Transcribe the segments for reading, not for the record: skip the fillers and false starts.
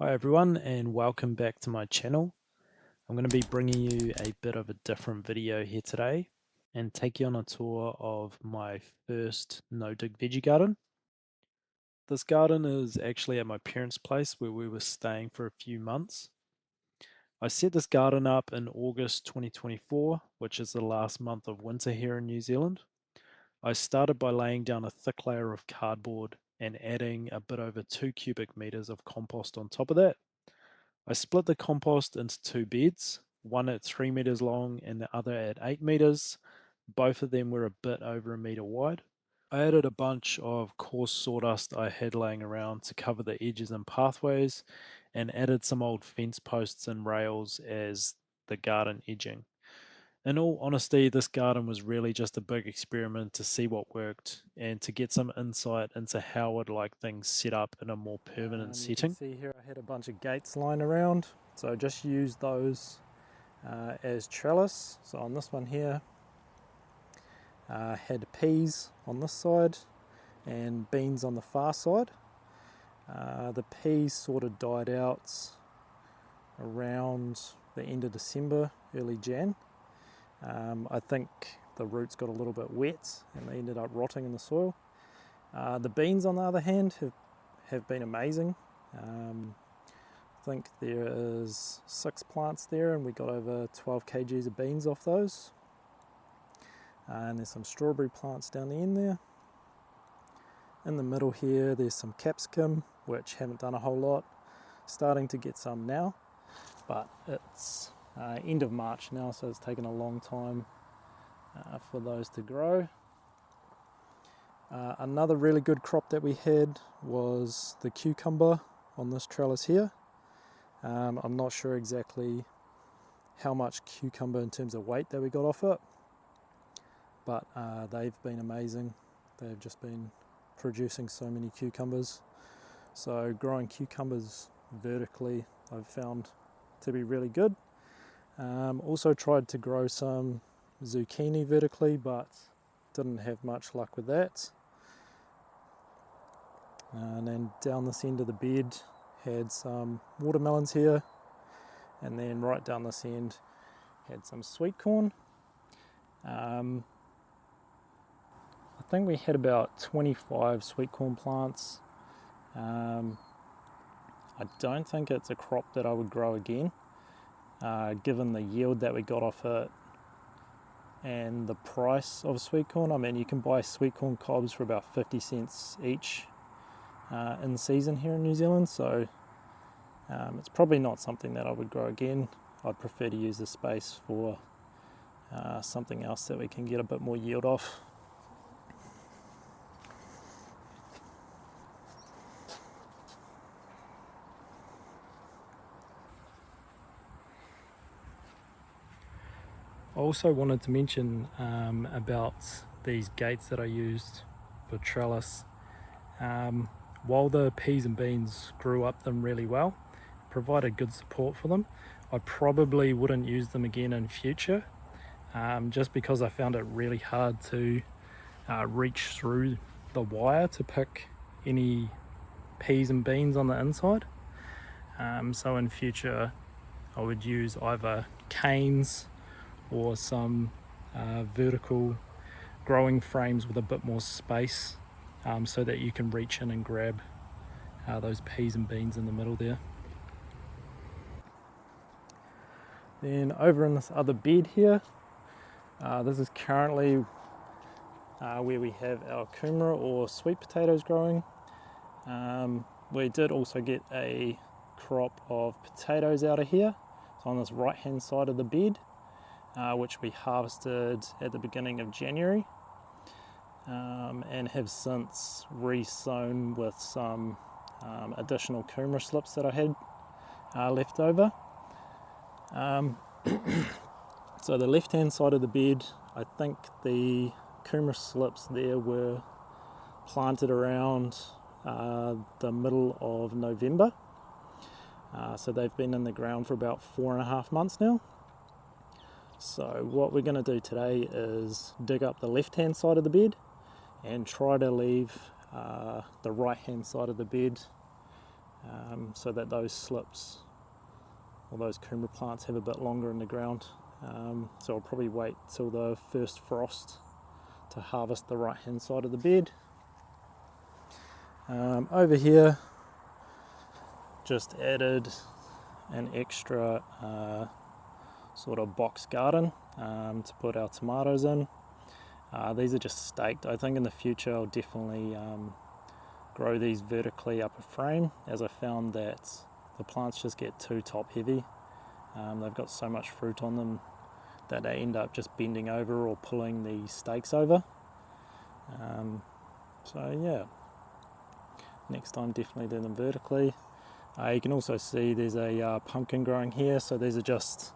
Hi everyone and welcome back to my channel. I'm going to be bringing you a bit of a different video here today and take you on a tour of my first no-dig veggie garden. This garden is actually at my parents' place where we were staying for a few months. I set this garden up in August 2024, which is the last month of winter here in New Zealand. I started by laying down a thick layer of cardboard and adding a bit over 2 cubic meters of compost on top of that. I split the compost into two beds, one at 3 meters long and the other at 8 meters. Both of them were a bit over a meter wide. I added a bunch of coarse sawdust I had laying around to cover the edges and pathways, and added some old fence posts and rails as the garden edging. In all honesty, this garden was really just a big experiment to see what worked and to get some insight into how I'd like things set up in a more permanent You setting. can see here I had a bunch of gates lying around, so I just used those as trellis. So on this one here, had peas on this side and beans on the far side. The peas sort of died out around the end of December, early Jan. I think the roots got a little bit wet and they ended up rotting in the soil. The beans, on the other hand, have been amazing. I think there is 6 plants there and we got over 12 kgs of beans off those. And there's some strawberry plants down the end there. In the middle here there's some capsicum, which haven't done a whole lot. Starting to get some now, but it's end of March now, so it's taken a long time for those to grow. Another really good crop that we had was the cucumber on this trellis here. I'm not sure exactly how much cucumber in terms of weight that we got off it, but they've been amazing. They've just been producing so many cucumbers. So growing cucumbers vertically I've found to be really good. Also tried to grow some zucchini vertically, but didn't have much luck with that. And then down this end of the bed had some watermelons here, and then right down this end had some sweet corn. I think we had about 25 sweet corn plants. I don't think it's a crop that I would grow again, given the yield that we got off it and the price of sweet corn. I mean, you can buy sweet corn cobs for about 50 cents each in season here in New Zealand, so it's probably not something that I would grow again. I'd prefer to use the space for something else that we can get a bit more yield off. I also wanted to mention about these gates that I used for trellis. While the peas and beans grew up them really well, provided good support for them, I probably wouldn't use them again in future, just because I found it really hard to reach through the wire to pick any peas and beans on the inside. So in future I would use either canes or some vertical growing frames with a bit more space, so that you can reach in and grab those peas and beans in the middle there. Then over in this other bed here, this is currently where we have our kumara or sweet potatoes growing. We did also get a crop of potatoes out of here, so on this right hand side of the bed, which we harvested at the beginning of January, and have since re-sown with some additional kumara slips that I had left over. So the left hand side of the bed, I think the kumara slips there were planted around the middle of November. So they've been in the ground for about 4.5 months now. So what we're going to do today is dig up the left hand side of the bed and try to leave the right hand side of the bed so that those slips or those kumara plants have a bit longer in the ground. So I'll probably wait till the first frost to harvest the right hand side of the bed. Over here, just added an extra sort of box garden to put our tomatoes in. These are just staked. I think in the future I'll definitely grow these vertically up a frame, as I found that the plants just get too top heavy. They've got so much fruit on them that they end up just bending over or pulling the stakes over. So yeah, next time definitely do them vertically. You can also see there's a pumpkin growing here, so these are just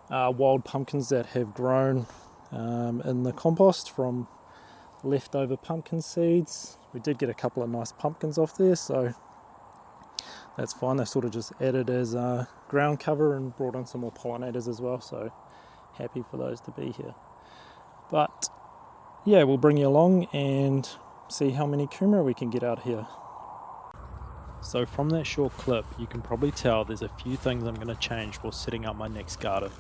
wild pumpkins that have grown in the compost from leftover pumpkin seeds. We did get a couple of nice pumpkins off there, so that's fine. They sort of just added as ground cover and brought in some more pollinators as well, so happy for those to be here. But yeah, we'll bring you along and see how many kumara we can get out here. So from that short clip, you can probably tell there's a few things I'm going to change while setting up my next garden.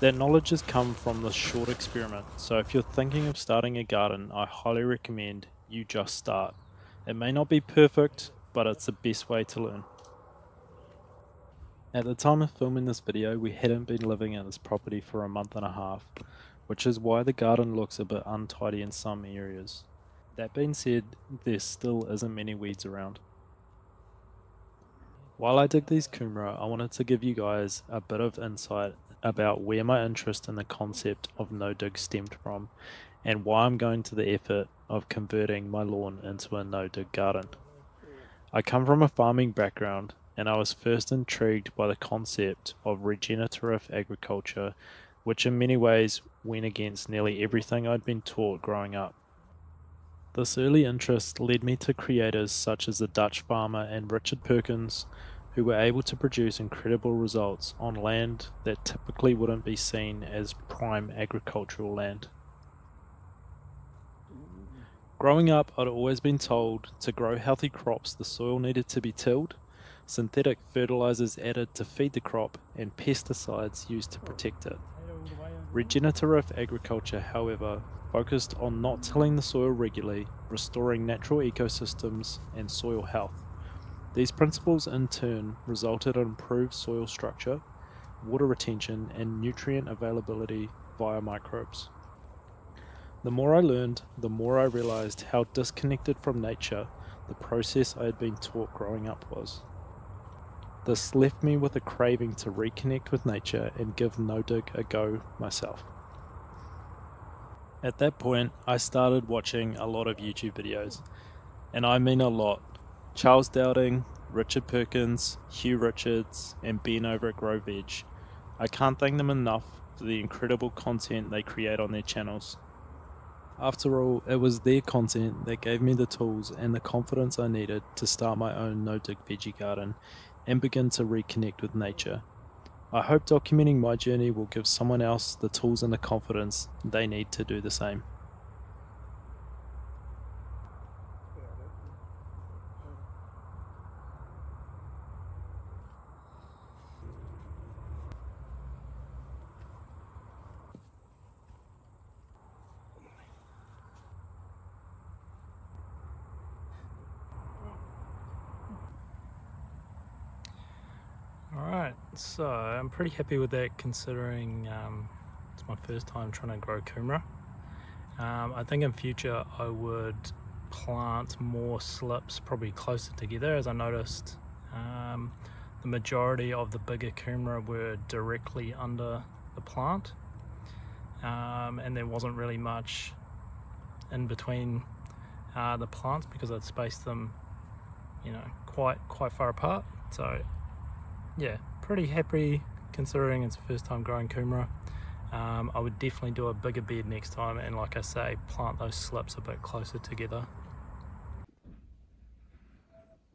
That knowledge has come from this short experiment, so if you're thinking of starting a garden, I highly recommend you just start. It may not be perfect, but it's the best way to learn. At the time of filming this video, we hadn't been living at this property for a month and a half, which is why the garden looks a bit untidy in some areas. That being said, there still isn't many weeds around. While I dig these kumara, I wanted to give you guys a bit of insight about where my interest in the concept of no-dig stemmed from, and why I'm going to the effort of converting my lawn into a no-dig garden. I come from a farming background, and I was first intrigued by the concept of regenerative agriculture, which in many ways went against nearly everything I'd been taught growing up. This early interest led me to creators such as the Dutch farmer and Richard Perkins, who were able to produce incredible results on land that typically wouldn't be seen as prime agricultural land. Growing up, I'd always been told to grow healthy crops the soil needed to be tilled, synthetic fertilizers added to feed the crop, and pesticides used to protect it. Regenerative agriculture, however, focused on not tilling the soil regularly, restoring natural ecosystems and soil health. These principles in turn resulted in improved soil structure, water retention, and nutrient availability via microbes. The more I learned, the more I realized how disconnected from nature the process I had been taught growing up was. This left me with a craving to reconnect with nature and give no-dig a go myself. At that point, I started watching a lot of YouTube videos, and I mean a lot. Charles Dowding, Richard Perkins, Huw Richards, and Ben over at GrowVeg. I can't thank them enough for the incredible content they create on their channels. After all, it was their content that gave me the tools and the confidence I needed to start my own no-dig veggie garden and begin to reconnect with nature. I hope documenting my journey will give someone else the tools and the confidence they need to do the same. Alright, so I'm pretty happy with that, considering it's my first time trying to grow kumara. I think in future I would plant more slips probably closer together, as I noticed the majority of the bigger kumara were directly under the plant, and there wasn't really much in between the plants because I'd spaced them, quite far apart. So yeah, pretty happy considering it's the first time growing kumara. I would definitely do a bigger bed next time, and like I say, plant those slips a bit closer together.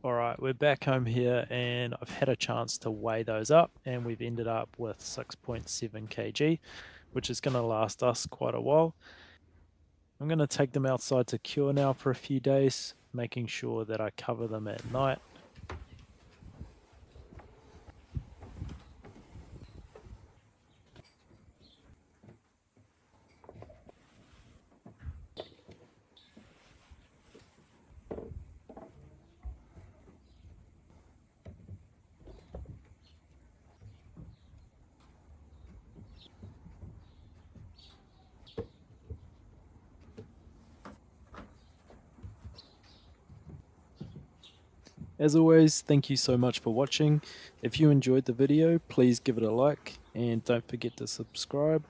Alright, we're back home here and I've had a chance to weigh those up, and we've ended up with 6.7 kg, which is going to last us quite a while. I'm going to take them outside to cure now for a few days, making sure that I cover them at night. As always, thank you so much for watching. If you enjoyed the video, please give it a like and don't forget to subscribe,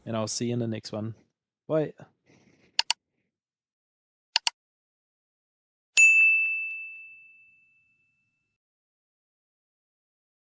and I'll see you in the next one. Bye.